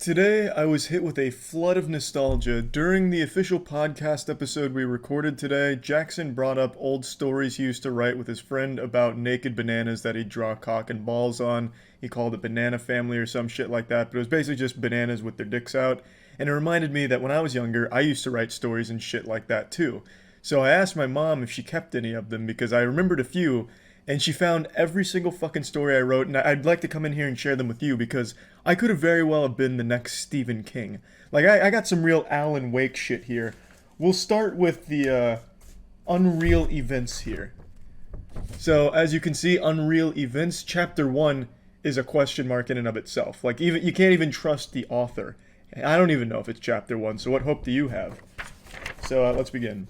Today, I was hit with a flood of nostalgia. During the official podcast episode we recorded today, Jackson brought up old stories he used to write with his friend about naked bananas that he'd draw cock and balls on. He called it Banana Family or some shit like that, but it was basically just bananas with their dicks out. And it reminded me that when I was younger, I used to write stories and shit like that too. So I asked my mom if she kept any of them because I remembered a few, and she found every single fucking story I wrote, and I'd like to come in here and share them with you because I could have very well have been the next Stephen King. Like, I got some real Alan Wake shit here. We'll start with the Unreal Events here. So, as you can see, Unreal Events, Chapter 1 is a question mark in and of itself. Like, even you can't even trust the author. I don't even know if it's Chapter 1, so what hope do you have? So, let's begin.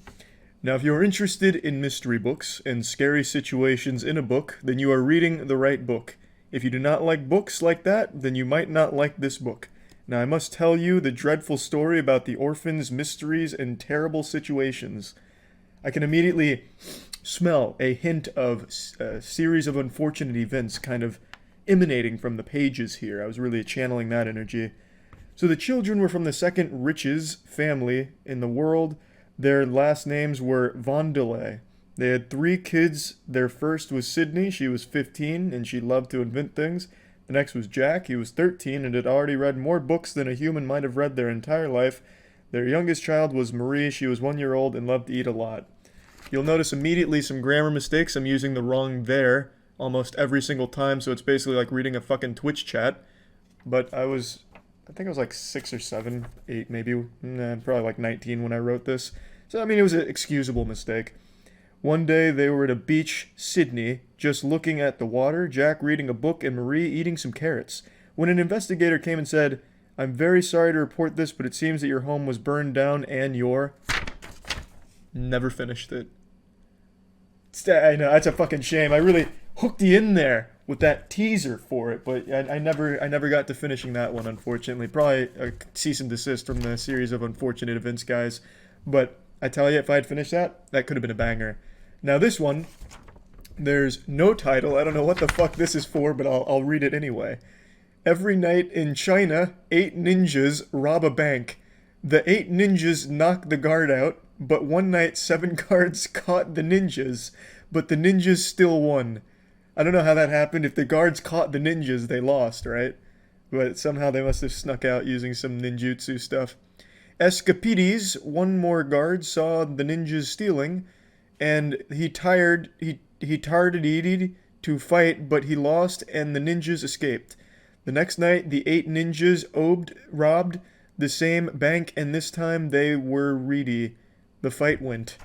Now, if you're interested in mystery books and scary situations in a book, then you are reading the right book. If you do not like books like that, then you might not like this book. Now, I must tell you the dreadful story about the orphans' mysteries and terrible situations. I can immediately smell a hint of a series of unfortunate events kind of emanating from the pages here. I was really channeling that energy. So the children were from the second richest family in the world. Their last names were Vondelay. They had 3 kids. Their first was Sydney. She was 15 and she loved to invent things. The next was Jack. He was 13 and had already read more books than a human might have read their entire life. Their youngest child was Marie. She was 1 year old and loved to eat a lot. You'll notice immediately some grammar mistakes. I'm using the wrong there almost every single time, so it's basically like reading a fucking Twitch chat. But I think I was like 6 or 7, 8 maybe, probably like 19 when I wrote this. So, I mean, it was an excusable mistake. One day they were at a beach, Sydney, just looking at the water, Jack reading a book and Marie eating some carrots, when an investigator came and said, "I'm very sorry to report this, but it seems that your home was burned down and your..." Never finished it. I know, that's a fucking shame. I really hooked you in there with that teaser for it, but I never got to finishing that one, unfortunately. Probably a cease and desist from the series of unfortunate events, guys. But I tell you, if I had finished that, that could have been a banger. Now this one, there's no title. I don't know what the fuck this is for, but I'll read it anyway. Every night in China, 8 ninjas rob a bank. The 8 ninjas knock the guard out, but one night 7 guards caught the ninjas, but the ninjas still won. I don't know how that happened. If the guards caught the ninjas, they lost, right? But somehow they must have snuck out using some ninjutsu stuff. Escapides, one more guard, saw the ninjas stealing, and he targeted to fight, but he lost, and the ninjas escaped. The next night, the 8 ninjas robbed the same bank, and this time they were greedy. The fight went.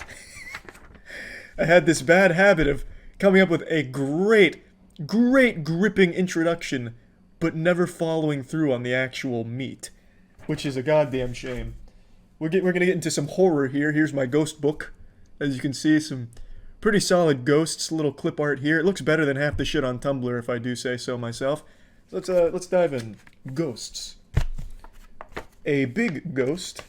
I had this bad habit of coming up with a great gripping introduction, but never following through on the actual meat, which is a goddamn shame. We're gonna get into some horror here. Here's my ghost book. As you can see, some pretty solid ghosts. Little clip art here. It looks better than half the shit on Tumblr, if I do say so myself. Let's dive in. Ghosts. A big ghost.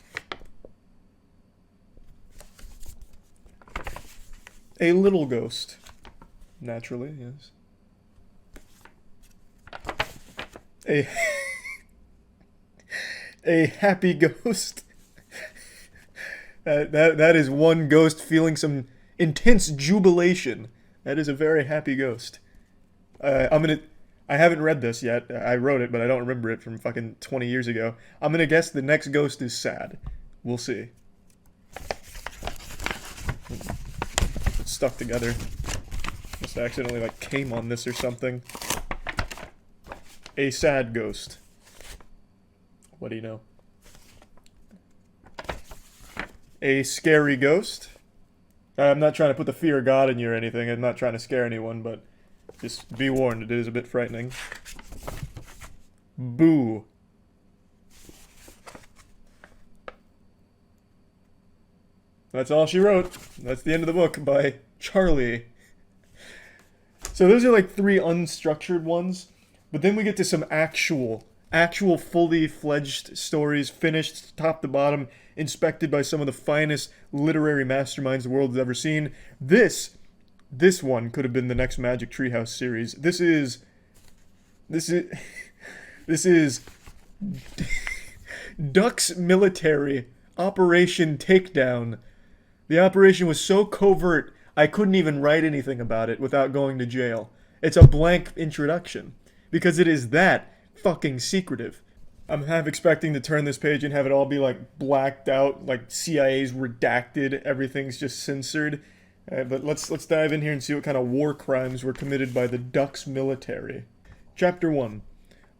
A little ghost. Naturally, yes. A happy ghost. That is one ghost feeling some intense jubilation. That is a very happy ghost. I haven't read this yet. I wrote it, but I don't remember it from fucking 20 years ago. I'm gonna guess the next ghost is sad. We'll see. It's stuck together. Must accidentally came on this or something. A sad ghost. What do you know? A scary ghost. I'm not trying to put the fear of God in you or anything. I'm not trying to scare anyone, but just be warned, it is a bit frightening. Boo. That's all she wrote. That's the end of the book by Charlie. So those are 3 unstructured ones, but then we get to some actual fully fledged stories, finished top to bottom, inspected by some of the finest literary masterminds the world has ever seen. This one could have been the next Magic Treehouse series. This is Ducks Military Operation Takedown. The operation was so covert, I couldn't even write anything about it without going to jail. It's a blank introduction. Because it is that fucking secretive. I'm half expecting to turn this page and have it all be like blacked out, like CIA's redacted, everything's just censored. But let's dive in here and see what kind of war crimes were committed by the Ducks Military. Chapter 1.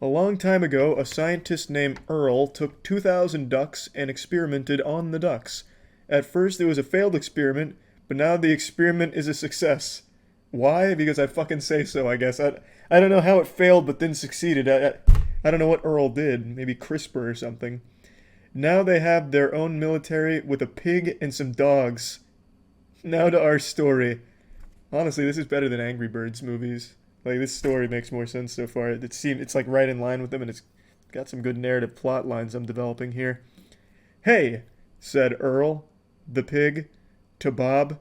A long time ago, a scientist named Earl took 2,000 ducks and experimented on the ducks. At first it was a failed experiment, but now the experiment is a success. Why? Because I fucking say so, I guess. I don't know how it failed but then succeeded. I don't know what Earl did. Maybe CRISPR or something. Now they have their own military with a pig and some dogs. Now to our story. Honestly, this is better than Angry Birds movies. Like, this story makes more sense so far. It's like right in line with them, and it's got some good narrative plot lines I'm developing here. "Hey," said Earl, the pig, to Bob.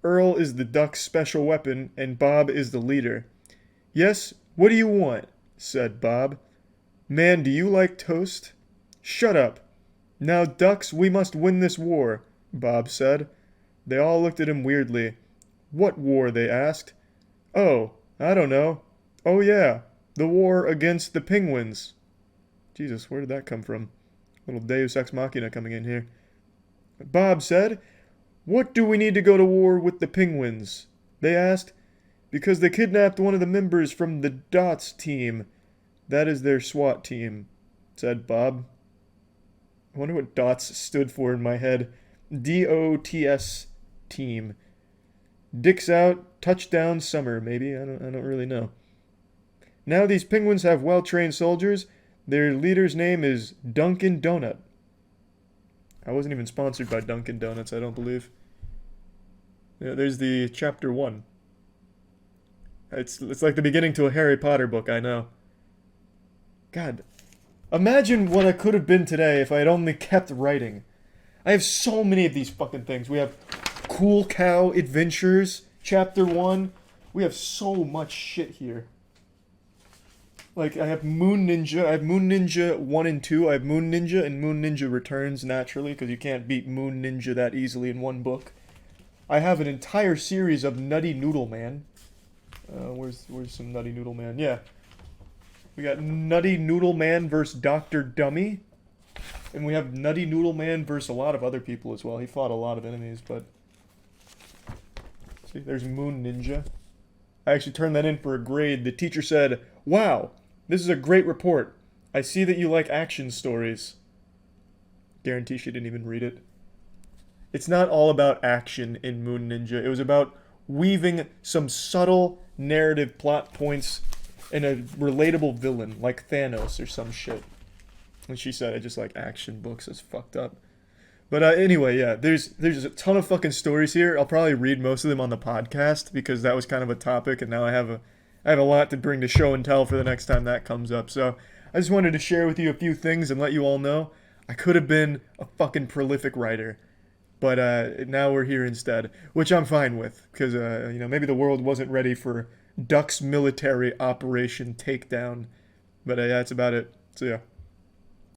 Earl is the duck's special weapon, and Bob is the leader. "Yes, what do you want?" said Bob. "Man, do you like toast?" "Shut up. Now, ducks, we must win this war," Bob said. They all looked at him weirdly. "What war?" they asked. "Oh, I don't know. Oh yeah, the war against the penguins." Jesus, where did that come from? Little Deus Ex Machina coming in here. Bob said, "What do we need to go to war with the penguins?" they asked. "Because they kidnapped one of the members from the DOTS team. That is their SWAT team," said Bob. I wonder what DOTS stood for in my head. DOTS team. Dicks out, touchdown summer, maybe. I don't really know. "Now these penguins have well-trained soldiers. Their leader's name is Dunkin' Donut." I wasn't even sponsored by Dunkin' Donuts, I don't believe. Yeah, there's the chapter 1. It's like the beginning to a Harry Potter book, I know. God, imagine what I could have been today if I had only kept writing. I have so many of these fucking things. We have Cool Cow Adventures, chapter 1. We have so much shit here. Like, I have Moon Ninja. I have Moon Ninja 1 and 2. I have Moon Ninja and Moon Ninja Returns, naturally, because you can't beat Moon Ninja that easily in one book. I have an entire series of Nutty Noodle Man. Where's some Nutty Noodle Man? Yeah. We got Nutty Noodle Man versus Dr. Dummy. And we have Nutty Noodle Man versus a lot of other people as well. He fought a lot of enemies, but... See, there's Moon Ninja. I actually turned that in for a grade. The teacher said, "Wow, this is a great report. I see that you like action stories." Guarantee she didn't even read it. It's not all about action in Moon Ninja. It was about weaving some subtle narrative plot points in a relatable villain, like Thanos or some shit. And she said, "I just like action books." That's fucked up. But anyway, yeah, there's a ton of fucking stories here. I'll probably read most of them on the podcast because that was kind of a topic, and now I have a lot to bring to show and tell for the next time that comes up. So I just wanted to share with you a few things and let you all know I could have been a fucking prolific writer, but now we're here instead, which I'm fine with because maybe the world wasn't ready for Ducks Military Operation Takedown. But yeah, that's about it. So yeah.